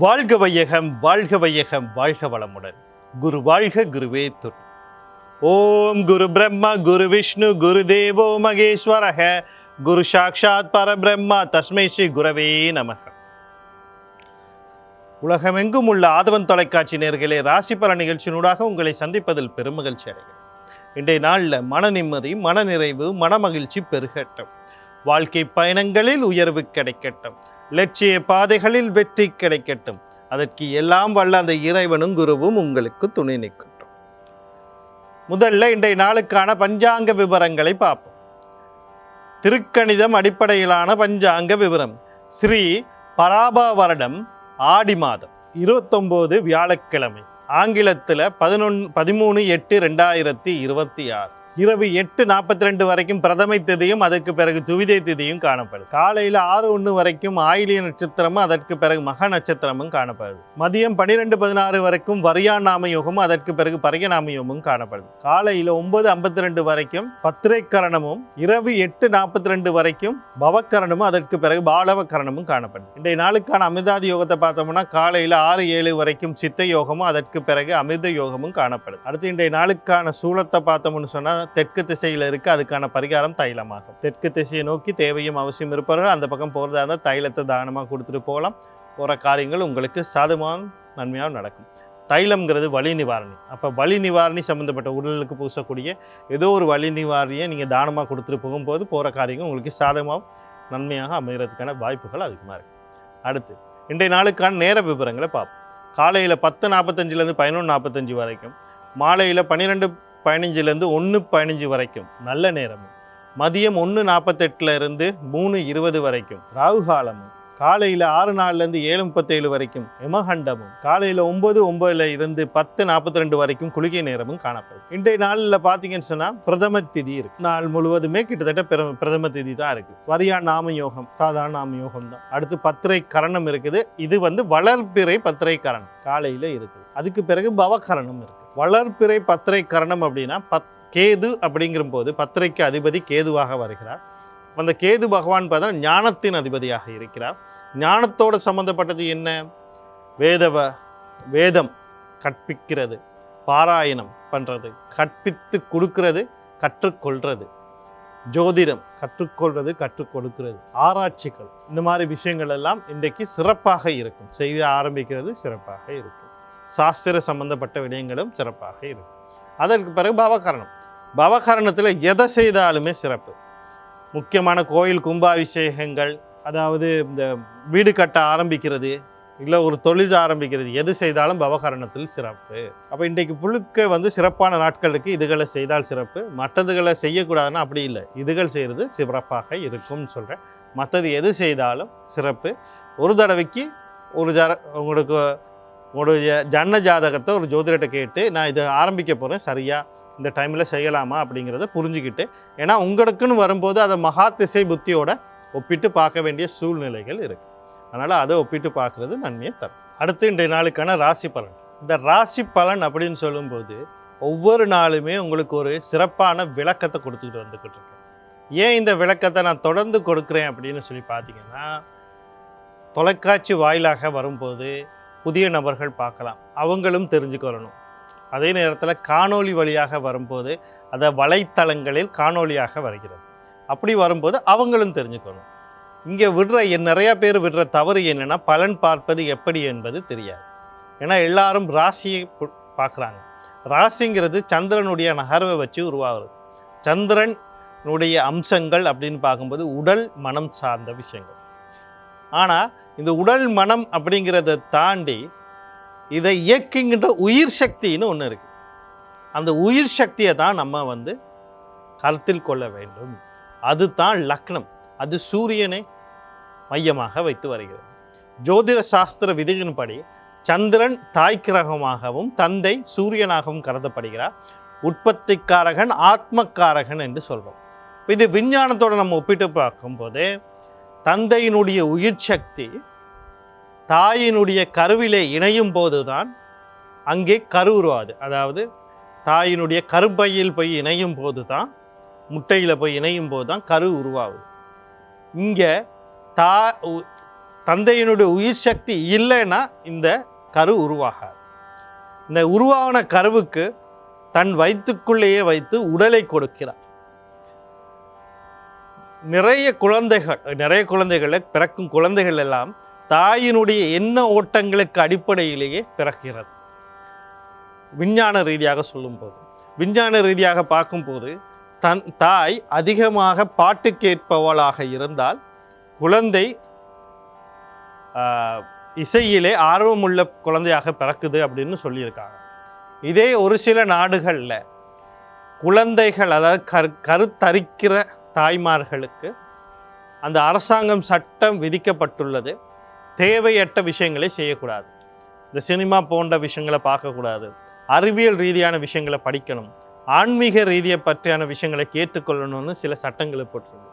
வாழ்க வையகம், வாழ்க வையகம், வாழ்க வளமுடன். குரு வாழ்க, குருவே துணை. ஓம் குரு பிரம்மா, குரு விஷ்ணு, குரு தேவோ மகேஸ்வரக, குரு சாக்ஷாத் பரபிரம்மா, தஸ்மை ஸ்ரீ குரவே நமக. உலகமெங்கும் உள்ள ஆதவன் தொலைக்காட்சி நேயர்களே, ராசி பல நிகழ்ச்சியினூடாக உங்களை சந்திப்பதில் பெருமகிழ்ச்சி அடைகிறேன். இன்றைய நாளில் மன நிம்மதி, மன நிறைவு, மனமகிழ்ச்சி பெருகட்டும். வாழ்க்கை பயணங்களில் உயர்வு கிடைக்கட்டும். லட்சிய பாதைகளில் வெற்றி கிடைக்கட்டும். அதற்கு எல்லாம் வல்ல அந்த இறைவனும் குருவும் உங்களுக்கு துணை நிற்கட்டும். முதல்ல இன்றைய நாளுக்கான பஞ்சாங்க விவரங்களை பார்ப்போம். திருக்கணிதம் அடிப்படையிலான பஞ்சாங்க விவரம். ஸ்ரீ பராப வருடம் ஆடி மாதம் 29 வியாழக்கிழமை, ஆங்கிலத்தில் 13/8/2026 இரவு 8:42 வரைக்கும் பிரதமை திதியும் அதற்கு பிறகு துவிதை திதியும் காணப்படும். காலையில் 6:01 வரைக்கும் ஆயிலிய நட்சத்திரமும் அதற்கு பிறகு மக நட்சத்திரமும் காணப்படுது. மதியம் 12:16 வரைக்கும் வரியா நாம யோகமும் அதற்கு பிறகு பரிய நாம யோகமும் காணப்படுது. காலையில் 9:52 வரைக்கும் பத்திரை கரணமும், இரவு 8:42 வரைக்கும் பவக்கரணமும் அதற்கு பிறகு பாலவ கரணமும் காணப்படுது. இன்றைய நாளுக்கான அமிர்தாதி யோகத்தை பார்த்தோம்னா காலையில் 6:07 வரைக்கும் சித்த யோகமும் அதற்கு பிறகு அமிர்த யோகமும் காணப்படுது. அடுத்து இன்றைய நாளுக்கான சூலத்தை பார்த்தோம்னு சொன்னால் தெற்கு திசையில் இருக்கு. அதுக்கான பரிகாரம் தைலமாகும். தெற்கு திசையை நோக்கி தேவையும் அவசியம் இருப்பவர்கள் அந்த பக்கம் போகிறதா இருந்தால் தைலத்தை தானமாக கொடுத்துட்டு போகலாம். போகிற காரியங்கள் உங்களுக்கு சாதமான நன்மையாக நடக்கும். தைலம்ங்கிறது வலி நிவாரணி. அப்போ வலி நிவாரணி சம்மந்தப்பட்ட உடலுக்கு பூசக்கூடிய ஏதோ ஒரு வலி நிவாரணியை நீங்கள் தானமாக கொடுத்துட்டு போகும்போது போகிற காரியங்கள் உங்களுக்கு சாதமாக நன்மையாக அமைகிறதுக்கான வாய்ப்புகள் அதிகமாக இருக்குது. அடுத்து இன்றைய நாளுக்கான நேர விவரங்களை பார்ப்போம். காலையில் 10:45 11:45 வரைக்கும், மாலையில் 12:15 1:15 வரைக்கும் நல்ல நேரமும், மதியம் 1:48 3:20 வரைக்கும் ராகு காலமும், காலையில் 6:04 7:37 வரைக்கும் யமகண்டமும், காலையில் 9:09 10:42 வரைக்கும் குளிகை நேரமும் காணப்படும். இன்றைய நாளில் பார்த்தீங்கன்னு சொன்னால் பிரதம திதி இருக்கு. நாள் முழுவதுமே கிட்டத்தட்ட பிரதம திதி தான் இருக்கு. வரியா நாம யோகம், சாதாரண நாம யோகம் தான். அடுத்து பத்திரை கரணம் இருக்குது. இது வளர்பிறை பத்திரை கரணம் காலையில் இருக்குது. அதுக்கு பிறகு பவகரணம் இருக்கு. வளர்பிறை பத்திரை கரணம் அப்படின்னா கேது அப்படிங்கிற போது பத்திரைக்கு அதிபதி கேதுவாக வருகிறார். அந்த கேது பகவான் பார்த்தா ஞானத்தின் அதிபதியாக இருக்கிறார். ஞானத்தோடு சம்பந்தப்பட்டது என்ன? வேதம் கற்பிக்கிறது, பாராயணம் பண்ணுறது, கற்பித்து கொடுக்கறது, கற்றுக்கொள்வது, ஜோதிடம் கற்றுக்கொள்வது, கற்றுக் கொடுக்கிறது, ஆராய்ச்சிகள், இந்த மாதிரி விஷயங்கள் எல்லாம் இன்றைக்கு சிறப்பாக இருக்கும். செய்ய ஆரம்பிக்கிறது சிறப்பாக இருக்கும். சாஸ்திர சம்பந்தப்பட்ட விடயங்களும் சிறப்பாக இருக்கும். அதற்கு பிறகு பவகரணத்தில் எதை செய்தாலுமே சிறப்பு. முக்கியமான கோயில் கும்பாபிஷேகங்கள், அதாவது இந்த வீடு கட்ட ஆரம்பிக்கிறது, இல்லை ஒரு தொழில் ஆரம்பிக்கிறது, எது செய்தாலும் பவகரணத்தில் சிறப்பு. அப்போ இன்றைக்கு புழுக்க சிறப்பான நாட்களுக்கு இதுகளை செய்தால் சிறப்பு. மற்றதுகளை செய்யக்கூடாதுன்னா அப்படி இல்லை, இதுகள் செய்கிறது சிறப்பாக இருக்கும்னு சொல்கிறேன். மற்றது எது செய்தாலும் சிறப்பு. ஒரு தடவைக்கு உங்களுடைய ஜன்ன ஜாதகத்தை ஒரு ஜோதிடத்தை கேட்டு நான் இதை ஆரம்பிக்க போகிறேன், சரியா இந்த டைமில் செய்யலாமா அப்படிங்கிறத புரிஞ்சுக்கிட்டு, ஏன்னா உங்களுக்குன்னு வரும்போது அதை மகா திசை புத்தியோட ஒப்பிட்டு பார்க்க வேண்டிய சூழ்நிலைகள் இருக்குது. அதனால் அதை ஒப்பிட்டு பார்க்குறது நன்மையை தரும். அடுத்து இன்றைய நாளுக்கான ராசி பலன். இந்த ராசி பலன் அப்படின்னு சொல்லும்போது ஒவ்வொரு நாளுமே உங்களுக்கு ஒரு சிறப்பான விளக்கத்தை கொடுத்துக்கிட்டு வந்துக்கிட்டு இருக்கேன். ஏன் இந்த விளக்கத்தை நான் தொடர்ந்து கொடுக்குறேன் அப்படின்னு சொல்லி பார்த்தீங்கன்னா, தொலைக்காட்சி வாயிலாக வரும்போது புதிய நபர்கள் பார்க்கலாம், அவங்களும் தெரிஞ்சுக்கொள்ளணும். அதே நேரத்தில் காணொளி வழியாக வரும்போது அதை வலைத்தளங்களில் காணொளியாக வருகிறது. அப்படி வரும்போது அவங்களும் தெரிஞ்சுக்கணும். இங்கே நிறையா பேர் விடுற தவறு என்னென்னா, பலன் பார்ப்பது எப்படி என்பது தெரியாது. ஏன்னா எல்லாரும் ராசியை பார்க்குறாங்க. ராசிங்கிறது சந்திரனுடைய நகர்வை வச்சு உருவாகுது. சந்திரனுடைய அம்சங்கள் அப்படின்னு பார்க்கும்போது உடல் மனம் சார்ந்த விஷயங்கள். ஆனால் இந்த உடல் மனம் அப்படிங்கிறத தாண்டி இதை இயக்குகின்ற உயிர் சக்தின்னு ஒன்று இருக்குது. அந்த உயிர் சக்தியை தான் நம்ம கருத்தில் கொள்ள வேண்டும். அது தான் லக்னம். அது சூரியனை மையமாக வைத்து வருகிறது. ஜோதிட சாஸ்திர விதிகளின்படி சந்திரன் தாய் கிரகமாகவும் தந்தை சூரியனாகவும் கருதப்படுகிறார். உற்பத்திக்காரகன் ஆத்மக்காரகன் என்று சொல்கிறோம். இது விஞ்ஞானத்தோடு நம்ம ஒப்பிட்டு பார்க்கும்போது தந்தையினுடைய உயிர் சக்தி தாயினுடைய கருவிலே இணையும் போது தான் அங்கே கரு உருவாது. அதாவது தாயினுடைய கருப்பையில் போய் இணையும் போது தான், முட்டையில் போய் இணையும் போது தான் கரு உருவாகுது. இங்கே தந்தையினுடைய உயிர் சக்தி இல்லைன்னா இந்த கரு உருவாகாது. இந்த உருவான கருவுக்கு தன் வயிற்றுக்குள்ளேயே வைத்து உடலை கொடுக்கிறார். நிறைய குழந்தைகளை பிறக்கும் குழந்தைகள் எல்லாம் தாயினுடைய எண்ண ஓட்டங்களுக்கு அடிப்படையிலேயே பிறக்கிறது. விஞ்ஞான ரீதியாக சொல்லும்போது, விஞ்ஞான ரீதியாக பார்க்கும்போது தாய் அதிகமாக பாட்டு கேட்பவளாக இருந்தால் குழந்தை இசையிலே ஆர்வமுள்ள குழந்தையாக பிறக்குது அப்படின்னு சொல்லியிருக்காங்க. இதே ஒரு சில நாடுகளில் குழந்தைகள், அதாவது கருத்தரிக்கிற தாய்மார்களுக்கு அந்த அரசாங்கம் சட்டம் விதிக்கப்பட்டுள்ளது, தேவையற்ற விஷயங்களை செய்யக்கூடாது, இந்த சினிமா போன்ற விஷயங்களை பார்க்கக்கூடாது, அறிவியல் ரீதியான விஷயங்களை படிக்கணும், ஆன்மீக ரீதியை பற்றியான விஷயங்களை கேட்டுக்கொள்ளணும்னு சில சட்டங்களை போட்டிருக்கு.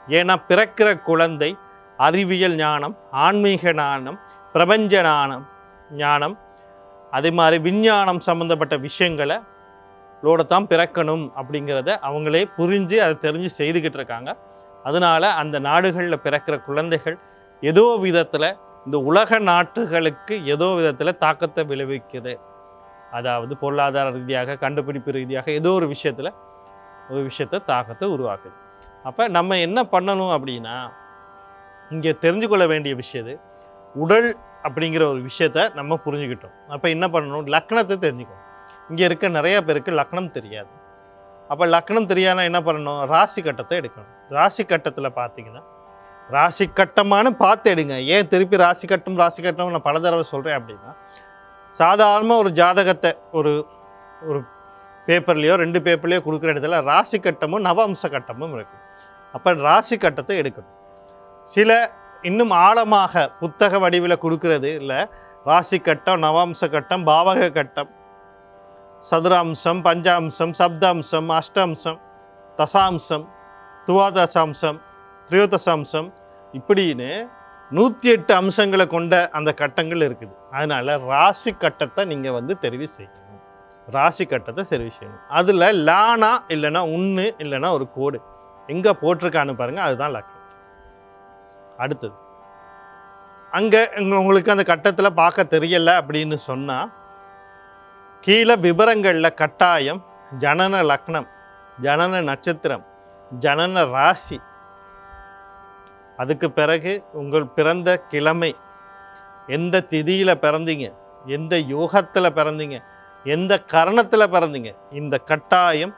ஏன்னா பிறக்கிற குழந்தை அறிவியல் ஞானம், ஆன்மீக ஞானம், பிரபஞ்ச ஞானம், அதே மாதிரி விஞ்ஞானம் சம்மந்தப்பட்ட விஷயங்களை தான் பிறக்கணும் அப்படிங்கிறத அவங்களே புரிஞ்சு அதை தெரிஞ்சு செய்துக்கிட்டு இருக்காங்க. அதனால் அந்த நாடுகளில் பிறக்கிற குழந்தைகள் ஏதோ விதத்தில் இந்த உலக நாட்டுகளுக்கு ஏதோ விதத்தில் தாக்கத்தை விளைவிக்குது. அதாவது பொருளாதார ரீதியாக, கண்டுபிடிப்பு ரீதியாக ஏதோ ஒரு விஷயத்தை தாக்கத்தை உருவாக்குது. அப்போ நம்ம என்ன பண்ணணும் அப்படின்னா, இங்கே தெரிஞ்சு கொள்ள வேண்டிய விஷயத்து உடல் அப்படிங்கிற ஒரு விஷயத்தை நம்ம புரிஞ்சுக்கிட்டோம். அப்போ என்ன பண்ணணும், லக்னத்தை தெரிஞ்சுக்கணும். இங்கே இருக்க நிறைய பேருக்கு லக்னம் தெரியாது. அப்போ லக்னம் தெரியாதுன்னா என்ன பண்ணணும், ராசி கட்டத்தை எடுக்கணும். ராசி கட்டத்தில் பார்த்தீங்கன்னா, ராசி கட்டமானு பார்த்து எடுங்க. ஏன் திருப்பி ராசி கட்டம் நான் பல தடவை சொல்கிறேன் அப்படின்னா, சாதாரணமாக ஒரு ஜாதகத்தை ஒரு பேப்பர்லேயோ 2 பேப்பர்லேயோ கொடுக்குற இடத்துல ராசி கட்டமும் நவம்ச கட்டமும் இருக்குது. அப்போ ராசி கட்டத்தை எடுக்கணும். சில இன்னும் ஆழமாக புத்தக வடிவில் கொடுக்கறது இல்லை, ராசி கட்டம், நவம்ச கட்டம், பாவக கட்டம், சதுராம்சம், பஞ்சாம்சம், சப்தாம்சம், அஷ்டாம்சம், தசாம்சம், துவாதசாம்சம், திரியோதசாம்சம், இப்படின்னு 108 அம்சங்களை கொண்ட அந்த கட்டங்கள் இருக்குது. அதனால் ராசி கட்டத்தை நீங்கள் தெரிவு செய்யணும். ராசி கட்டத்தை தெரிவு செய்யணும். அதில் லானா இல்லைன்னா 1 இல்லைன்னா ஒரு கோடு எங்கே போட்டிருக்கான்னு பாருங்கள், அதுதான் லக்னம். அடுத்தது, அங்கே உங்களுக்கு அந்த கட்டத்தில் பார்க்க தெரியலை அப்படின்னு சொன்னால் கீழே விவரங்களில் கட்டாயம் ஜனன லக்னம், ஜனன நட்சத்திரம், ஜனன ராசி, அதுக்கு பிறகு உங்கள் பிறந்த கிழமை, எந்த திதியில் பிறந்தீங்க, எந்த யோகத்தில் பிறந்தீங்க, எந்த கரணத்தில் பிறந்தீங்க, இந்த கட்டாயம்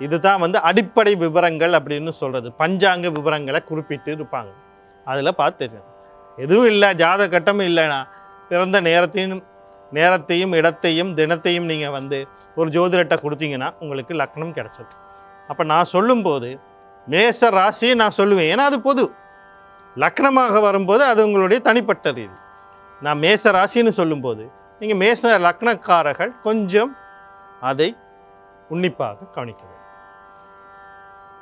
இதுதான் அடிப்படை விவரங்கள் அப்படின்னு சொல்கிறது. பஞ்சாங்க விவரங்களை குறிப்பிட்டு இருப்பாங்க, அதில் பார்த்து தெரியும். எதுவும் இல்லை, ஜாத கட்டமும் இல்லைன்னா பிறந்த நேரத்தையும் இடத்தையும் தினத்தையும் நீங்கள் ஒரு ஜோதிடத்தை கொடுத்தீங்கன்னா உங்களுக்கு லக்னம் கிடச்சிது. அப்போ நான் சொல்லும்போது மேச ராசியை நான் சொல்லுவேன், ஏன்னா அது பொது. லக்னமாக வரும்போது அது உங்களுடைய தனிப்பட்ட ரீதி. நான் மேச ராசின்னு சொல்லும்போது நீங்கள் மேச லக்னக்காரர்கள் கொஞ்சம் அதை உன்னிப்பாக கவனிக்க வேண்டும்.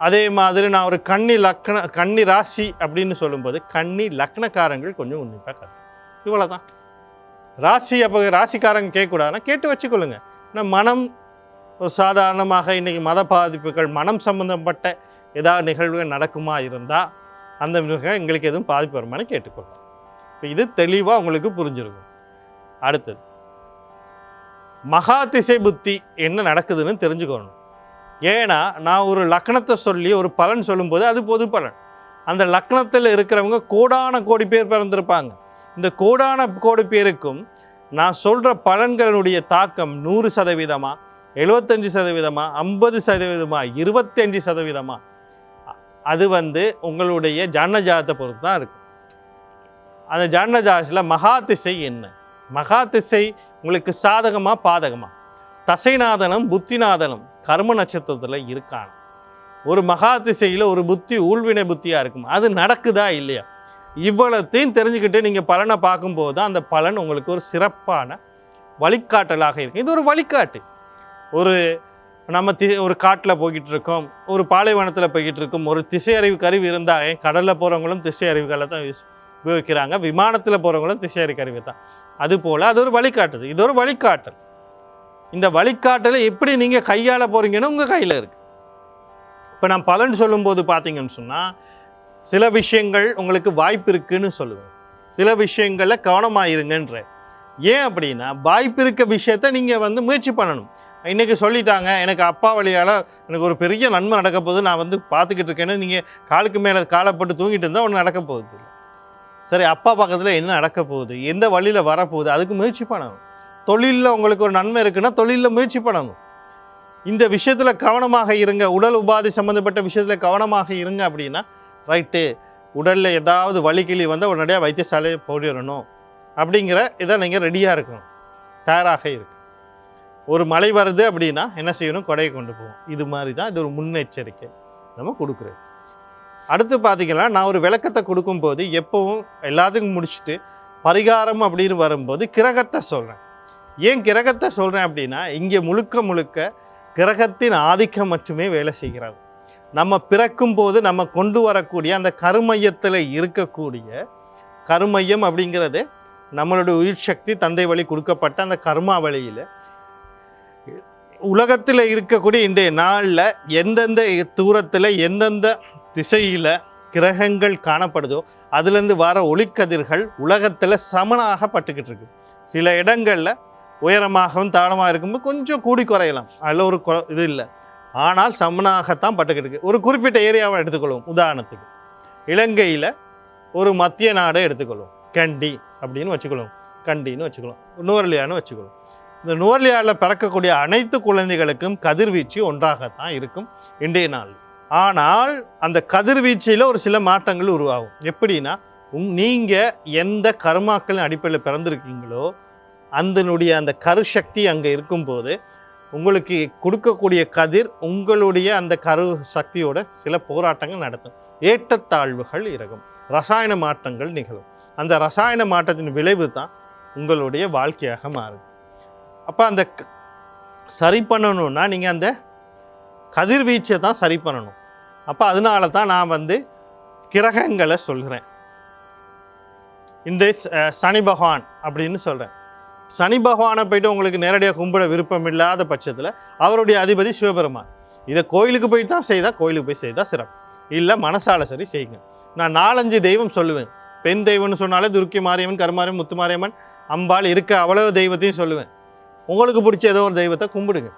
அதே மாதிரி நான் ஒரு கன்னி ராசி அப்படின்னு சொல்லும்போது கன்னி லக்னக்காரங்கள் கொஞ்சம் உன்னிப்பாக கற்று. இவ்வளோதான் ராசி. அப்போ ராசிக்காரங்க கேட்கக்கூடாதுன்னா கேட்டு வச்சுக்கொள்ளுங்க. ஆனால் மனம் ஒரு சாதாரணமாக இன்றைக்கி மத பாதிப்புகள், மனம் சம்பந்தப்பட்ட ஏதாவது நிகழ்வுகள் நடக்குமா இருந்தால் அந்த நிகழ்வு எங்களுக்கு எதுவும் பாதிப்பு வருமானு கேட்டுக்கொள்ளலாம். இப்போ இது தெளிவாக உங்களுக்கு புரிஞ்சிருக்கும். அடுத்தது, மகா திசை புத்தி என்ன நடக்குதுன்னு தெரிஞ்சுக்கணும். ஏன்னா நான் ஒரு லக்னத்தை சொல்லி ஒரு பலன் சொல்லும்போது அது பொது பலன். அந்த லக்னத்தில் இருக்கிறவங்க கோடான கோடி பேர் பிறந்திருப்பாங்க. இந்த கோடான கோடி பேருக்கும் நான் சொல்கிற பலன்களுடைய தாக்கம் 100%, 75%, 50%, 25%, அது உங்களுடைய ஜனனஜாதத்தை பொறுத்து தான் இருக்கும். அந்த ஜனனஜாதத்தில் மகா திசை என்ன, மகா திசை உங்களுக்கு சாதகமாக பாதகமாக, தசைநாதனம் புத்திநாதனம் கர்ம நட்சத்திரத்தில் இருக்கான ஒரு மகா திசையில் ஒரு புத்தி ஊழ்வினை புத்தியாக இருக்கும், அது நடக்குதா இல்லையா, இவ்வளத்தையும் தெரிஞ்சுக்கிட்டு நீங்கள் பலனை பார்க்கும்போது தான் அந்த பலன் உங்களுக்கு ஒரு சிறப்பான வழிகாட்டலாக இருக்கும். இது ஒரு வழிகாட்டு. நம்ம ஒரு காட்டில் போய்கிட்டு இருக்கோம், ஒரு பாலைவனத்தில் போய்கிட்டு இருக்கோம், ஒரு திசை அறிவு கருவி இருந்தால், கடலில் போகிறவங்களும் திசை அறிவுகளை தான் உபயோகிக்கிறாங்க, விமானத்தில் போகிறவங்களும் திசை அறிவு கருவி தான். அதுபோல் அது ஒரு வழிகாட்டுது, இது ஒரு வழிகாட்டல். இந்த வழிகாட்டலை எப்படி நீங்கள் கையாள போகிறீங்கன்னு உங்கள் கையில் இருக்குது. இப்போ நான் பலன் சொல்லும்போது பார்த்தீங்கன்னு சொன்னால் சில விஷயங்கள் உங்களுக்கு வாய்ப்பு இருக்குதுன்னு சொல்லுவேன், சில விஷயங்களில் கவனமாக இருங்கன்ற. ஏன் அப்படின்னா வாய்ப்பு இருக்க விஷயத்த நீங்கள் வந்து முயற்சி பண்ணணும். இன்றைக்கி சொல்லிட்டாங்க, எனக்கு அப்பா வழியால் எனக்கு ஒரு பெரிய நன்மை நடக்க போகுது, நான் வந்து பார்த்துக்கிட்டு இருக்கேன்னு நீங்கள் காலுக்கு மேலே காலை போட்டு தூங்கிட்டு இருந்தால் ஒன்று நடக்க போகுது இல்லை. சரி, அப்பா பக்கத்தில் என்ன நடக்க போகுது, எந்த வழியில் வரப்போகுது, அதுக்கு முயற்சி பண்ணணும். தொழிலில் உங்களுக்கு ஒரு நன்மை இருக்குன்னா தொழிலில் முயற்சி பண்ணணும். இந்த விஷயத்தில் கவனமாக இருங்க. உடல் உபாதை சம்மந்தப்பட்ட விஷயத்தில் கவனமாக இருங்க. அப்படின்னா ரைட்டு, உடலில் ஏதாவது வலிக்கிளி வந்தால் உடனடியாக வைத்தியசாலையை போயிடணும் அப்படிங்கிற இதை நீங்கள் ரெடியாக இருக்கணும், தயாராக இருக்கு. ஒரு மழை வருது அப்படின்னா என்ன செய்யணும், கொடையை கொண்டு போவோம். இது மாதிரி தான் இது ஒரு முன்னெச்சரிக்கை நம்ம கொடுக்குறது. அடுத்து பார்த்திங்கன்னா, நான் ஒரு விளக்கத்தை கொடுக்கும்போது எப்பவும் எல்லாத்துக்கும் முடிச்சுட்டு பரிகாரம் அப்படின்னு வரும்போது கிரகத்தை சொல்கிறேன். ஏன் கிரகத்தை சொல்கிறேன் அப்படின்னா, இங்கே முழுக்க முழுக்க கிரகத்தின் ஆதிக்கம் மட்டுமே வேலை செய்கிறாங்க. நம்ம பிறக்கும் போது நம்ம கொண்டு வரக்கூடிய அந்த கருமையத்தில் இருக்கக்கூடிய கருமையம் அப்படிங்கிறது நம்மளுடைய உயிர் சக்தி தந்தை வழி கொடுக்கப்பட்ட அந்த கர்மா வழியில் உலகத்தில் இருக்கக்கூடிய இன்றைய நாளில் எந்தெந்த தூரத்தில் எந்தெந்த திசையில் கிரகங்கள் காணப்படுதோ அதுலேருந்து வர ஒளிக்கதிர்கள் உலகத்தில் சமனாக பட்டுக்கிட்டு இருக்கு. சில இடங்களில் உயரமாகவும் தாழமாக இருக்கும்போது கொஞ்சம் கூடி குறையலாம், அதில் ஒரு இது இல்லை. ஆனால் சமனாகத்தான் பட்டுக்கிட்டு இருக்கு. ஒரு குறிப்பிட்ட ஏரியாவை எடுத்துக்கொள்வோம். உதாரணத்துக்கு இலங்கையில் ஒரு மத்திய நாடை எடுத்துக்கொள்வோம், கண்டி அப்படின்னு வச்சுக்கொள்வோம், கண்டின்னு வச்சுக்கொள்வோம், நுவர்லியான்னு வச்சுக்கொள்வோம். இந்த நுவர்லியாவில் பிறக்கக்கூடிய அனைத்து குழந்தைகளுக்கும் கதிர்வீச்சு ஒன்றாகத்தான் இருக்கும் இன்றைய நாள். ஆனால் அந்த கதிர்வீச்சில் ஒரு சில மாற்றங்கள் உருவாகும். எப்படின்னா, நீங்கள் எந்த கர்மாக்களின் அடிப்படையில் பிறந்திருக்கீங்களோ அதனுடைய அந்த கருசக்தி அங்கே இருக்கும்போது உங்களுக்கு கொடுக்கக்கூடிய கதிர் உங்களுடைய அந்த கரு சக்தியோட சில போராட்டங்கள் நடத்தும், ஏற்றத்தாழ்வுகள் இருக்கும், ரசாயன மாற்றங்கள் நிகழும். அந்த ரசாயன மாற்றத்தின் விளைவு தான் உங்களுடைய வாழ்க்கையாக மாறுது. அப்போ அந்த சரி பண்ணணுன்னா நீங்கள் அந்த கதிர்வீச்சை தான் சரி பண்ணணும். அப்போ அதனால தான் நான் வந்து கிரகங்களை சொல்கிறேன். இன்றைய சனி பகவான் அப்படின்னு சொல்கிறேன். சனி பகவானை போய்ட்டு உங்களுக்கு நேரடியாக கும்பிட விருப்பம் இல்லாத பட்சத்தில் அவருடைய அதிபதி சிவபெருமான். இதை கோயிலுக்கு போய் தான் செய்தால் கோயிலுக்கு போய் செய்தால் சிறப்பு, இல்லை மனசால சரி செய்யுங்க. நான் 4-5 தெய்வம் சொல்லுவேன். பெண் தெய்வம்னு சொன்னாலே துர்க்கி மாரியம்மன், கருமாரியம்மன், முத்து மாரியம்மன், அம்பாள் இருக்க அவ்வளவு தெய்வத்தையும் சொல்லுவேன். உங்களுக்கு பிடிச்ச ஏதோ ஒரு தெய்வத்தை கும்பிடுங்க.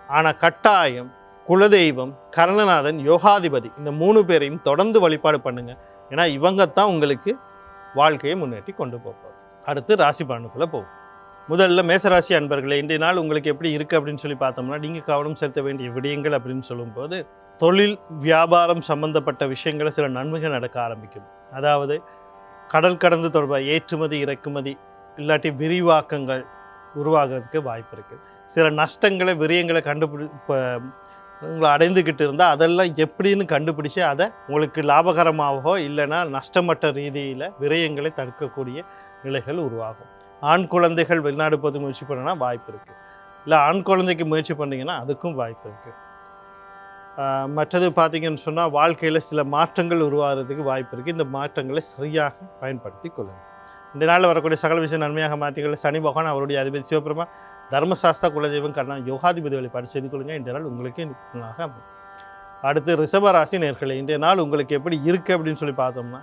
ஆனால் கட்டாயம் குலதெய்வம், கர்ணநாதன், யோகாதிபதி இந்த 3 பேரையும் தொடர்ந்து வழிபாடு பண்ணுங்க. ஏன்னா இவங்க தான் உங்களுக்கு வாழ்க்கையை முன்னேற்றி கொண்டு போகும். அடுத்து ராசி பலனுக்குள்ளே போகும். முதல்ல மேசராசி அன்பர்களே, இன்றைய நாள் உங்களுக்கு எப்படி இருக்குது அப்படின்னு சொல்லி பார்த்தோம்னா, நீங்கள் கவனம் செலுத்த வேண்டிய விடயங்கள் அப்படின்னு சொல்லும்போது தொழில் வியாபாரம் சம்பந்தப்பட்ட விஷயங்களை சில நன்மைகள் நடக்க ஆரம்பிக்கும். அதாவது கடல் கடந்து தொடர்பாக ஏற்றுமதி இறக்குமதி இல்லாட்டி விரிவாக்கங்கள் உருவாகிறதுக்கு வாய்ப்பு இருக்குது. சில நஷ்டங்களை விரயங்களை உங்களை அடைந்துக்கிட்டு இருந்தால் அதெல்லாம் எப்படின்னு கண்டுபிடிச்சி அதை உங்களுக்கு லாபகரமாகவோ இல்லைன்னா நஷ்டமற்ற ரீதியில் விரயங்களை தடுக்கக்கூடிய நிலைகள் உருவாகும். ஆண் குழந்தைகள் வெளிநாடு போது முயற்சி பண்ணனா வாய்ப்பு இருக்குது, இல்லை ஆண் குழந்தைக்கு முயற்சி பண்ணிங்கன்னா அதுக்கும் வாய்ப்பு இருக்குது. மற்றது பார்த்திங்கன்னு சொன்னால் வாழ்க்கையில் சில மாற்றங்கள் உருவாகிறதுக்கு வாய்ப்பு இருக்குது. இந்த மாற்றங்களை சரியாக பயன்படுத்தி கொள்ளுங்கள். இந்த நாளில் வரக்கூடிய சகல விஷயம் நன்மையாக மாற்றிக்கொள்ள சனி பகவான் அவருடைய அதிபதி சிவபெருமான், தர்மசாஸ்திர குலதெய்வம் கர்ணா யோகாதிபதி வழிபாடு செய்து கொள்ளுங்கள். இன்றைய நாள் உங்களுக்கு நல்லாக அமையும். அடுத்து ரிஷபராசி நேயர்களே, இன்றைய நாள் உங்களுக்கு எப்படி இருக்குது அப்படின்னு சொல்லி பார்த்தோம்னா,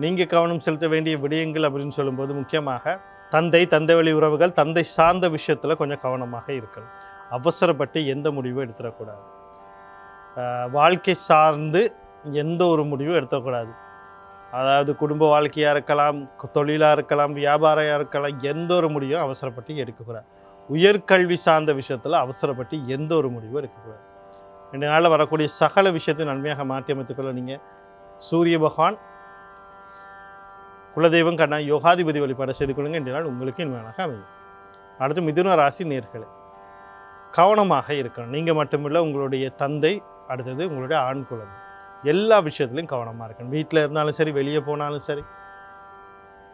நீங்கள் கவனம் செலுத்த வேண்டிய விடயங்கள் அப்படின்னு சொல்லும்போது முக்கியமாக தந்தை வழி உறவுகள், தந்தை சார்ந்த விஷயத்தில் கொஞ்சம் கவனமாக இருக்கணும். அவசரப்பட்டு எந்த முடிவும் எடுத்துடக்கூடாது. வாழ்க்கை சார்ந்து எந்த ஒரு முடிவும் எடுத்துக்கூடாது. அதாவது குடும்ப வாழ்க்கையாக இருக்கலாம், தொழிலாக இருக்கலாம், வியாபாரம் இருக்கலாம், எந்த ஒரு முடிவும் அவசரப்பட்டு எடுக்கக்கூடாது. உயர்கல்வி சார்ந்த விஷயத்தில் அவசரப்பட்டு எந்த ஒரு முடிவும் எடுக்கக்கூடாது. ரெண்டு நாளில் வரக்கூடிய சகல விஷயத்தை நன்மையாக மாற்றி அமைத்துக்கொள்ள நீங்கள் சூரிய பகவான், குலதெய்வம் கண்ணா யோகாதிபதி வழிபாடு செய்து கொள்ளுங்கள். இன்றைய நாள் உங்களுக்கு இனிமையாக அமையும். அடுத்து மிதுன ராசி நேயர்களே, கவனமாக இருக்கணும். நீங்கள் மட்டுமில்லை, உங்களுடைய தந்தை, அடுத்தது உங்களுடைய ஆண் குழந்தை, எல்லா விஷயத்துலையும் கவனமாக இருக்கணும். வீட்டில் இருந்தாலும் சரி, வெளியே போனாலும் சரி,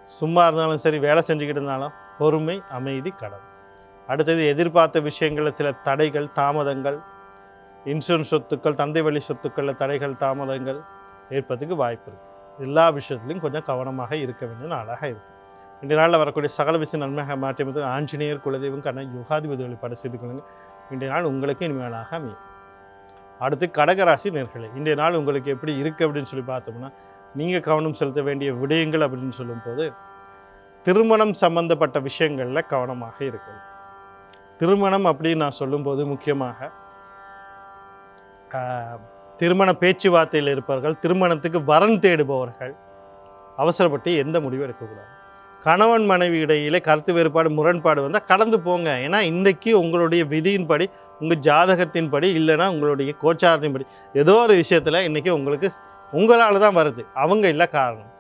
சும்மா இருந்தாலும் சரி, வேலை செஞ்சுக்கிட்டு இருந்தாலும் பொறுமை, அமைதி, கடமை. அடுத்தது எதிர்பார்த்த விஷயங்களில் சில தடைகள், தாமதங்கள், இன்சூரன்ஸ் சொத்துக்கள், தந்தை வழி சொத்துக்களில் தடைகள், தாமதங்கள் ஏற்பதுக்கு வாய்ப்பு இருக்குது. எல்லா விஷயத்துலையும் கொஞ்சம் கவனமாக இருக்க வேண்டிய நாளாக இருக்குது. இன்றைய நாளில் வரக்கூடிய சகல விஷயம் நன்மையாக மாற்றி ஆஞ்சநேயர், குலதெய்வம் கண்ணா யோகாதிபதி வழிபாடு செய்து கொள்ளுங்கள். இன்றைய நாள் உங்களுக்கு இனிமையாக அமையும். அடுத்து கடகராசி நேயர்களே, இன்றைய நாள் உங்களுக்கு எப்படி இருக்குது அப்படின்னு சொல்லி பார்த்தோம்னா, நீங்கள் கவனம் செலுத்த வேண்டிய விடயங்கள் அப்படின்னு சொல்லும்போது திருமணம் சம்பந்தப்பட்ட விஷயங்களில் கவனமாக இருக்கணும். திருமணம் அப்படின்னு நான் சொல்லும்போது முக்கியமாக திருமண பேச்சுவார்த்தையில் இருப்பவர்கள், திருமணத்துக்கு வரன் தேடுபவர்கள் அவசரப்பட்டு எந்த முடிவும் எடுக்கக்கூடாது. கணவன் மனைவி இடையிலே கருத்து வேறுபாடு முரண்பாடு வந்தால் கடந்து போங்க. ஏன்னா இன்றைக்கி உங்களுடைய விதியின்படி, உங்கள் ஜாதகத்தின்படி, இல்லைன்னா உங்களுடைய கோச்சாரத்தின்படி ஏதோ ஒரு விஷயத்தில் இன்றைக்கி உங்களுக்கு உங்களால் தான் வருது, அவங்க இல்லை காரணம்.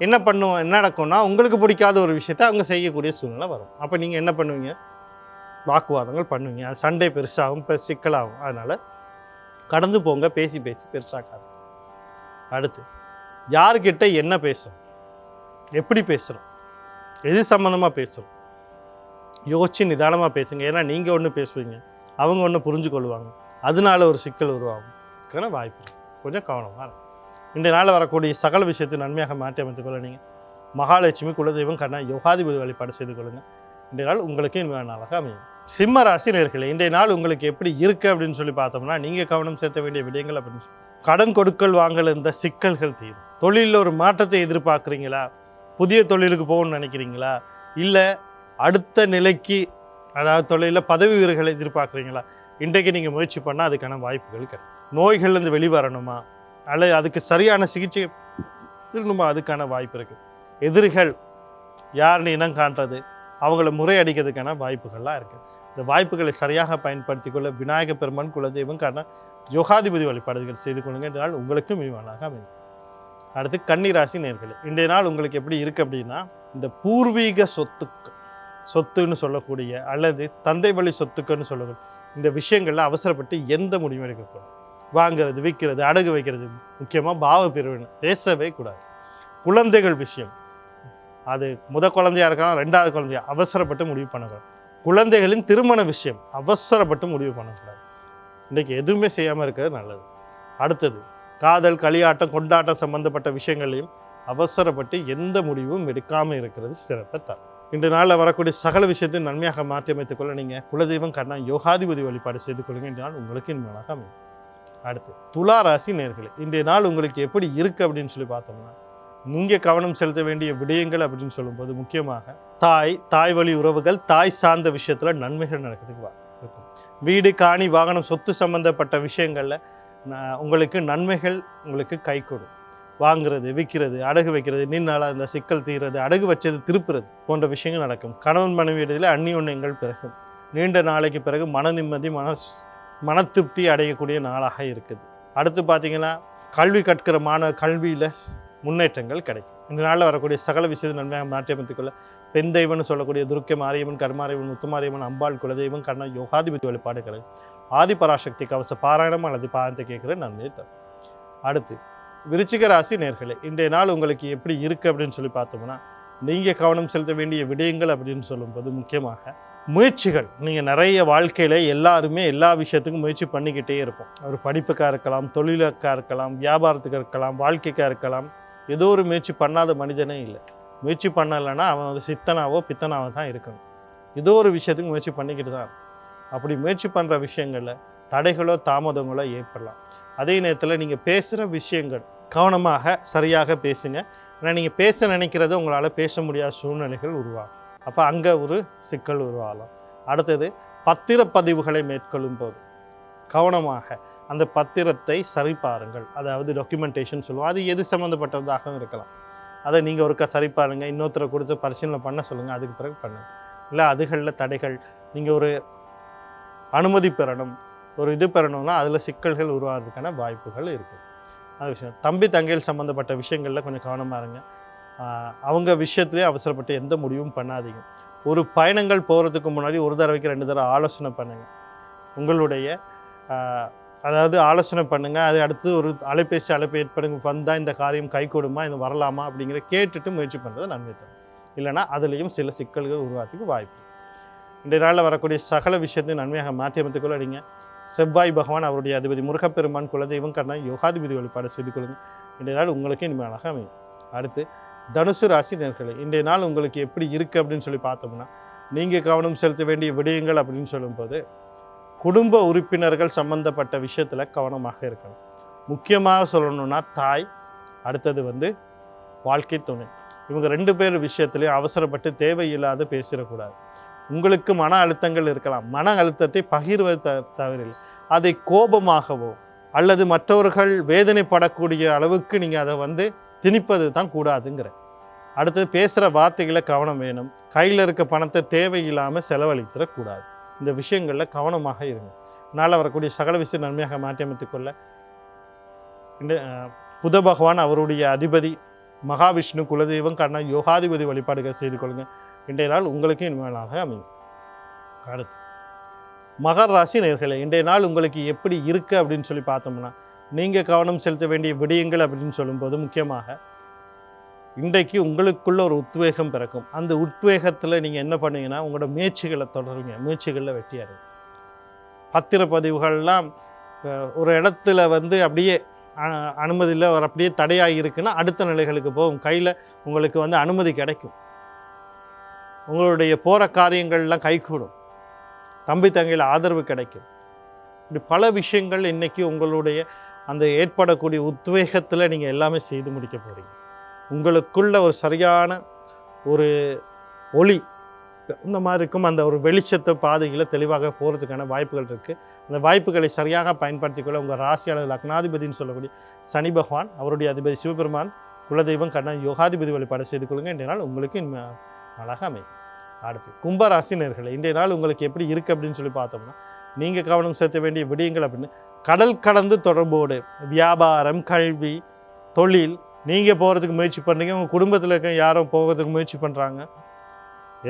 என்ன நடக்கும்னா உங்களுக்கு பிடிக்காத ஒரு விஷயத்தை அவங்க செய்யக்கூடிய சூழ்நிலை வரும். அப்போ நீங்கள் என்ன பண்ணுவீங்க? வாக்குவாதங்கள் பண்ணுவீங்க. அது சண்டை பெருசாகும், சிக்கலாகும். அதனால் கடந்து போங்க, பேசி பெருசாக்காது. அடுத்து யார்கிட்ட என்ன பேசுகிறோம், எப்படி பேசுகிறோம், எது சம்மந்தமாக பேசுகிறோம், யோசிச்சு நிதானமாக பேசுங்க. ஏன்னா நீங்கள் ஒன்று பேசுவீங்க, அவங்க ஒன்று புரிஞ்சு கொள்வாங்க, அதனால ஒரு சிக்கல் உருவாகும். வாய்ப்பு கொஞ்சம் கவனமாக இருக்கும். இன்றைய நாளில் வரக்கூடிய சகல விஷயத்தை நன்மையாக மாற்றி அமைத்துக்கொள்ள நீங்கள் மகாலட்சுமி குலதெய்வம் கண்ணா யோகாதிபதி வழிபாடு செய்து கொள்ளுங்கள். இன்றைய நாள் உங்களுக்கு இனிமையான நாளாக அமையும். சிம்ம ராசி நேயர்களே, இன்றைய நாள் உங்களுக்கு எப்படி இருக்குது அப்படின்னு சொல்லி பார்த்தோம்னா, நீங்கள் கவனம் செலுத்த வேண்டிய விடயங்கள் அப்படின்னு சொல்லி கடன் கொடுக்கல் வாங்கல் இருந்த சிக்கல்கள் தீரும். தொழிலில் ஒரு மாற்றத்தை எதிர்பார்க்குறீங்களா? புதிய தொழிலுக்கு போகணும்னு நினைக்கிறீங்களா? இல்லை அடுத்த நிலைக்கு, அதாவது தொழிலில் பதவி உயர்வுகளை எதிர்பார்க்குறீங்களா? இன்றைக்கு நீங்கள் முயற்சி பண்ணால் அதுக்கான வாய்ப்புகள் கிடைக்கும். நோய்கள்லேருந்து வெளிவரணுமா, அல்லது அதுக்கு சரியான சிகிச்சை திரும்புமா, அதுக்கான வாய்ப்பு இருக்குது. எதிரிகள் யாருன்னு இனம் காண்றது, அவங்கள முறையடிக்கிறதுக்கான வாய்ப்புகள்லாம் இருக்குது. இந்த வாய்ப்புகளை சரியாக பயன்படுத்தி கொள்ள விநாயக பெருமான் குலதெய்வம் காரணம் யோகாதிபதி வழிபாடுகள் செய்து கொள்ளுங்க. இந்த நாள் உங்களுக்கும் மிகவானாக அமையும். அடுத்து கன்னிராசி நேயர்களே, இன்றைய நாள் உங்களுக்கு எப்படி இருக்குது அப்படின்னா, இந்த பூர்வீக சொத்துன்னு சொல்லக்கூடிய அல்லது தந்தை வழி சொத்துக்குன்னு சொல்லக்கூடிய இந்த விஷயங்களில் அவசரப்பட்டு எந்த முடிவும் எடுக்கக்கூடாது. வாங்கிறது, விற்கிறது, அடகு வைக்கிறது, முக்கியமாக பாவ பிரிவினை பேசவே கூடாது. குழந்தைகள் விஷயம், அது குழந்தையாக இருக்கலாம், ரெண்டாவது குழந்தையா, அவசரப்பட்டு முடிவு பண்ணக்கூடாது. குழந்தைகளின் திருமண விஷயம் அவசரப்பட்டு முடிவு பண்ணக்கூடாது. இன்றைக்கி எதுவுமே செய்யாமல் இருக்கிறது நல்லது. அடுத்தது காதல், களியாட்டம், கொண்டாட்டம் சம்பந்தப்பட்ட விஷயங்களையும் அவசரப்பட்டு எந்த முடிவும் எடுக்காமல் இருக்கிறது சிறப்பை தரும். இன்று நாளில் வரக்கூடிய சகல விஷயத்தையும் நன்மையாக மாற்றி அமைத்துக்கொள்ள நீங்கள் குலதெய்வம் கண்ணா யோகாதிபதி வழிபாடு செய்து கொள்ளுங்க. இன்று நாள் உங்களுக்கு இனிமையாக அமையும். அடுத்து துலா ராசி நேயர்களே, இன்றைய நாள் உங்களுக்கு எப்படி இருக்குது அப்படின்னு சொல்லி பார்த்தோம்னா, நீங்கள் கவனம் செலுத்த வேண்டிய விடயங்கள் அப்படின்னு சொல்லும்போது முக்கியமாக தாய் வழி உறவுகள், தாய் சார்ந்த விஷயத்தில் நன்மைகள் நடக்கிறதுக்கு இருக்கும். வீடு, காணி, வாகனம், சொத்து சம்பந்தப்பட்ட விஷயங்களில் உங்களுக்கு நன்மைகள் உங்களுக்கு கை கொடும். வாங்குறது, விற்கிறது, அடகு வைக்கிறது, நின்னால அந்த சிக்கல் தீர்றது, அடகு வச்சது திருப்புறது போன்ற விஷயங்கள் நடக்கும். கணவன் மனைவி இடையில் அந்நியோன்யங்கள் பிறகும். நீண்ட நாளைக்கு பிறகு மன நிம்மதி, மன திருப்தி அடையக்கூடிய நாளாக இருக்குது. அடுத்து பார்த்தீங்கன்னா, கல்வி கற்கிற கல்வியில் முன்னேற்றங்கள் கிடைக்கும். இந்த நாளில் வரக்கூடிய சகல விஷயத்தை நன்மையாக மாற்றி அமைத்துக்கொள்ள பெண் தெய்வம்னு சொல்லக்கூடிய துர்க்கை மாரியம்மன், கருமாரியம்மன், முத்துமாரியம்மன், அம்பாள் குலதெய்வம் கண்ணா யோகாதிபதி வழிபாடு கிடைக்கும். ஆதிபராசக்தி கவச பாராயணம் அல்லது பாரத்தை கேட்குற நன்மையை தரும். அடுத்து விருச்சிக ராசி நேயர்களே, இன்றைய நாள் உங்களுக்கு எப்படி இருக்குது அப்படின்னு சொல்லி பார்த்தோம்னா, நீங்கள் கவனம் செலுத்த வேண்டிய விடயங்கள் அப்படின்னு சொல்லும்போது முக்கியமாக முயற்சிகள். நீங்கள் நிறைய வாழ்க்கையில் எல்லாருமே எல்லா விஷயத்துக்கும் முயற்சி பண்ணிக்கிட்டே இருப்போம். ஒரு படிப்புக்காக இருக்கலாம், தொழிலுக்காக இருக்கலாம், வியாபாரத்துக்காக இருக்கலாம், வாழ்க்கைக்காக இருக்கலாம். ஏதோ ஒரு முயற்சி பண்ணாத மனிதனே இல்லை. முயற்சி பண்ணலைன்னா அவன் சித்தனாவோ பித்தனாவோ தான் இருக்கணும். ஏதோ ஒரு விஷயத்துக்கு முயற்சி பண்ணிக்கிட்டு தான். அப்படி முயற்சி பண்ணுற விஷயங்களில் தடைகளோ தாமதங்களோ ஏற்படலாம். அதே நேரத்தில் நீங்கள் பேசுகிற விஷயங்கள் கவனமாக சரியாக பேசுங்க. ஏன்னா நீங்கள் பேச நினைக்கிறத உங்களால் பேச முடியாத சூழ்நிலைகள் உருவாகும். அப்போ அங்கே ஒரு சிக்கல் உருவாகலாம். அடுத்தது பத்திரப்பதிவுகளை மேற்கொள்ளும் போது கவனமாக அந்த பத்திரத்தை சரிபாருங்கள். அதாவது டாக்குமெண்டேஷன் சொல்லுவோம். அது எது சம்மந்தப்பட்டதாகவும் இருக்கலாம். அதை நீங்கள் ஒருக்கா சரிபாருங்கள், இன்னொருத்தரை கொடுத்து பரிசீலனை பண்ண சொல்லுங்கள், அதுக்கு பிறகு பண்ணுங்கள். இல்லை அதுகளில் தடைகள், நீங்கள் ஒரு அனுமதி பெறணும், ஒரு இது பெறணும்னா அதில் சிக்கல்கள் உருவாகிறதுக்கான வாய்ப்புகள் இருக்குது. அது விஷயம். தம்பி தங்கைகள் சம்மந்தப்பட்ட விஷயங்களில் கொஞ்சம் கவனமாக இருங்க. அவங்க விஷயத்துலேயே அவசரப்பட்டு எந்த முடிவும் பண்ணாதீங்க. ஒரு பயணங்கள் போகிறதுக்கு முன்னாடி ஒரு தடவைக்கு 2 தடவை ஆலோசனை பண்ணுங்கள். உங்களுடைய அதாவது ஆலோசனை பண்ணுங்கள். அது அடுத்து ஒரு அழைப்பு ஏற்படுங்க, வந்தால் இந்த காரியம் கை கொடுமா, இது வரலாமா அப்படிங்கிற கேட்டுட்டு முயற்சி பண்ணுறது நன்மை தரும். இல்லைனா அதுலேயும் சில சிக்கல்கள் உருவாகிறதுக்கு வாய்ப்பு. இன்றைய நாளில் வரக்கூடிய சகல விஷயத்தையும் நன்மையாக மாற்றி அமைத்துக்கொள்ள நீங்கள் செவ்வாய் பகவான் அவருடைய அதிபதி முருகப்பெருமான் குலதெய்வம் கண்ணா யோகாதிபதி வழிபாடு செய்து கொள்ளுங்கள். இன்றைய நாள் உங்களுக்கு இனிமையாக அமையும். அடுத்து தனுசு ராசி நேயர்களே, இன்றைய நாள் உங்களுக்கு எப்படி இருக்குது அப்படின்னு சொல்லி பார்த்தோம்னா, நீங்கள் கவனம் செலுத்த வேண்டிய விடயங்கள் அப்படின்னு சொல்லும்போது குடும்ப உறுப்பினர்கள் சம்பந்தப்பட்ட விஷயத்தில் கவனமாக இருக்கணும். முக்கியமாக சொல்லணும்னா தாய், அடுத்தது வாழ்க்கை துணை, இவங்க 2 பேர் விஷயத்துலையும் அவசரப்பட்டு தேவையில்லாத பேசிடக்கூடாது. உங்களுக்கு மன அழுத்தங்கள் இருக்கலாம். மன அழுத்தத்தை பகிர்வது தவறில்லை. அதை கோபமாகவோ அல்லது மற்றவர்கள் வேதனைப்படக்கூடிய அளவுக்கு நீங்கள் அதை திணிப்பது தான் கூடாதுங்கிற. அடுத்தது பேசுகிற வார்த்தைகளை கவனம் வேணும். கையில் இருக்க பணத்தை தேவையில்லாமல் செலவழித்திடக்கூடாது. இந்த விஷயங்களில் கவனமாக இருங்க. நாள் வரக்கூடிய சகல விஷயம் நன்மையாக மாற்றியமைத்துக்கொள்ள இந்த புத பகவான் அவருடைய அதிபதி மகாவிஷ்ணு குலதெய்வம் கர்ண யோகாதிபதி வழிபாடுகள் செய்து கொள்ளுங்கள். இன்றைய நாள் உங்களுக்கு இனிமேலாக அமையும். அடுத்து மகர ராசி நேயர்களே, இன்றைய நாள் உங்களுக்கு எப்படி இருக்குது அப்படின்னு சொல்லி பார்த்தோம்னா, நீங்கள் கவனம் செலுத்த வேண்டிய விடயங்கள் அப்படின்னு சொல்லும்போது முக்கியமாக இன்றைக்கு உங்களுக்குள்ள ஒரு உத்வேகம் பிறக்கும். அந்த உத்வேகத்தில் நீங்கள் என்ன பண்ணுவீங்கன்னா உங்களோட முயற்சிகளை தொடருவீங்க. முயற்சிகளில் வெற்றியாகும். பத்திரப்பதிவுகள்லாம் ஒரு இடத்துல அப்படியே அனுமதியில் ஒரு அப்படியே தடையாகி இருக்குன்னா அடுத்த நிலைகளுக்கு போகும். கையில் உங்களுக்கு அனுமதி கிடைக்கும். உங்களுடைய போகிற காரியங்கள்லாம் கைகூடும். தம்பி தங்கையில் ஆதரவு கிடைக்கும். இப்படி பல விஷயங்கள் இன்றைக்கி உங்களுடைய அந்த ஏற்படக்கூடிய உத்வேகத்தில் நீங்கள் எல்லாமே செய்து முடிக்க போகிறீங்க. உங்களுக்குள்ள ஒரு சரியான ஒரு ஒளி இந்த மாதிரி இருக்கும். அந்த ஒரு வெளிச்சத்தை பாதையில் தெளிவாக போகிறதுக்கான வாய்ப்புகள் இருக்குது. அந்த வாய்ப்புகளை சரியாக பயன்படுத்திக்கொள்ள உங்கள் ராசியாளர் லக்னாதிபதினு சொல்லக்கூடிய சனி பகவான் அவருடைய அதிபதி சிவபெருமான் குலதெய்வம் கர்ண யோகாதிபதி வழிபாடு செய்து கொள்ளுங்கள். இன்றைய நாள் உங்களுக்கு அழகாக அமையும். அடுத்து கும்பராசி நேயர்களே, இன்றைய நாள் உங்களுக்கு எப்படி இருக்குது அப்படின்னு சொல்லி பார்த்தோம்னா, நீங்கள் கவனம் செலுத்த வேண்டிய விடயங்கள் அப்படின்னு கடல் கடந்து தொடர்போடு வியாபாரம், கல்வி, தொழில் நீங்கள் போகிறதுக்கு முயற்சி பண்ணுறீங்க. உங்கள் குடும்பத்தில் இருக்க யாரும் போகிறதுக்கு முயற்சி பண்ணுறாங்க.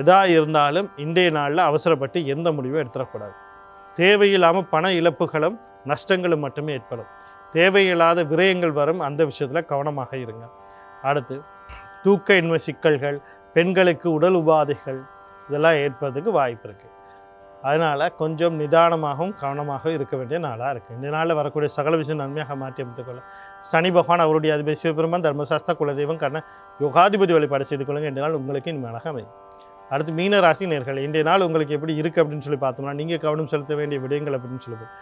எதா இருந்தாலும் இன்றைய நாளில் அவசரப்பட்டு எந்த முடிவும் எடுத்துடக்கூடாது. தேவையில்லாமல் பண இழப்புகளும் நஷ்டங்களும் மட்டுமே ஏற்படும். தேவையில்லாத விரயங்கள் வரும். அந்த விஷயத்தில் கவனமாக இருங்க. அடுத்து தூக்க இன்மை சிக்கல்கள், பெண்களுக்கு உடல் உபாதைகள் இதெல்லாம் ஏற்படுறதுக்கு வாய்ப்பு இருக்குது. அதனால் கொஞ்சம் நிதானமாகவும் கவனமாக இருக்க வேண்டிய நாளாக இருக்குது. இந்த நாளில் வரக்கூடிய சகல விஷயம் நன்மையாக மாற்றி அமைத்துக்கொள்ள சனி பகவான் அவருடைய அதிபதி சிவபெருமான் தர்மசாஸ்திர குலதெய்வம் கர்ண யோகாதிபதி வழிபாடு செய்து கொள்ளுங்கள். இன்றைய நாள் உங்களுக்கு இனிமேலாக அமையும். அடுத்து மீன ராசி நேயர்களே, இன்றைய நாள் உங்களுக்கு எப்படி இருக்குது அப்படின்னு சொல்லி பார்த்தோம்னா, நீங்கள் கவனம் செலுத்த வேண்டிய விடயங்கள் அப்படின்னு சொல்லுவோம்.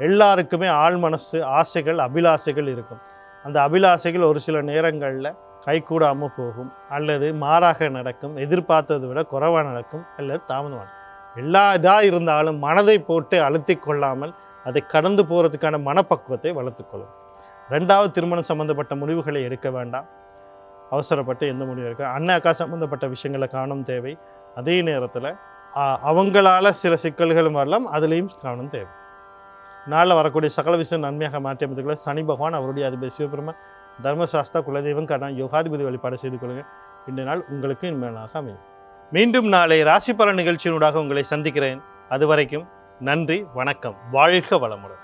எல்லாருக்குமே ஆழ் மனசு, ஆசைகள், அபிலாசைகள் இருக்கும். அந்த அபிலாசைகள் ஒரு சில நேரங்களில் கைகூடாமல் போகும், அல்லது மாறாக நடக்கும், எதிர்பார்த்ததை விட குறைவாக நடக்கும், அல்லது தாமதமாக. எல்லா இதாக இருந்தாலும் மனதை போட்டு அழுத்தி கொள்ளாமல் அதை கடந்து போகிறதுக்கான மனப்பக்குவத்தை வளர்த்துக்கொள்ளும். 2வது திருமணம் சம்மந்தப்பட்ட முடிவுகளை எடுக்க வேண்டாம். அவசரப்பட்டு எந்த முடிவு எடுக்க. அண்ணன் அக்கா சம்மந்தப்பட்ட விஷயங்களில் கவனம் தேவை. அதே நேரத்தில் அவங்களால சில சிக்கல்களும் வரலாம், அதுலேயும் கவனம் தேவை. நாளில் வரக்கூடிய சகல விஷயம் நன்மையாக மாற்றி அமைத்துக்கொள்ள சனி பகவான் அவருடைய அதிபதி சிவபெருமான் தர்மசாஸ்திரா குலதெய்வம் கர்ண யோகாதிபதி வழிபாடு செய்து கொள்ளுங்கள். இந்த நாள் உங்களுக்கு இனிமேலாக அமையும். மீண்டும் நாளை ராசி பலன் நிகழ்ச்சியினூடாக உங்களை சந்திக்கிறேன். அதுவரைக்கும் நன்றி, வணக்கம், வாழ்க வளமுடன்.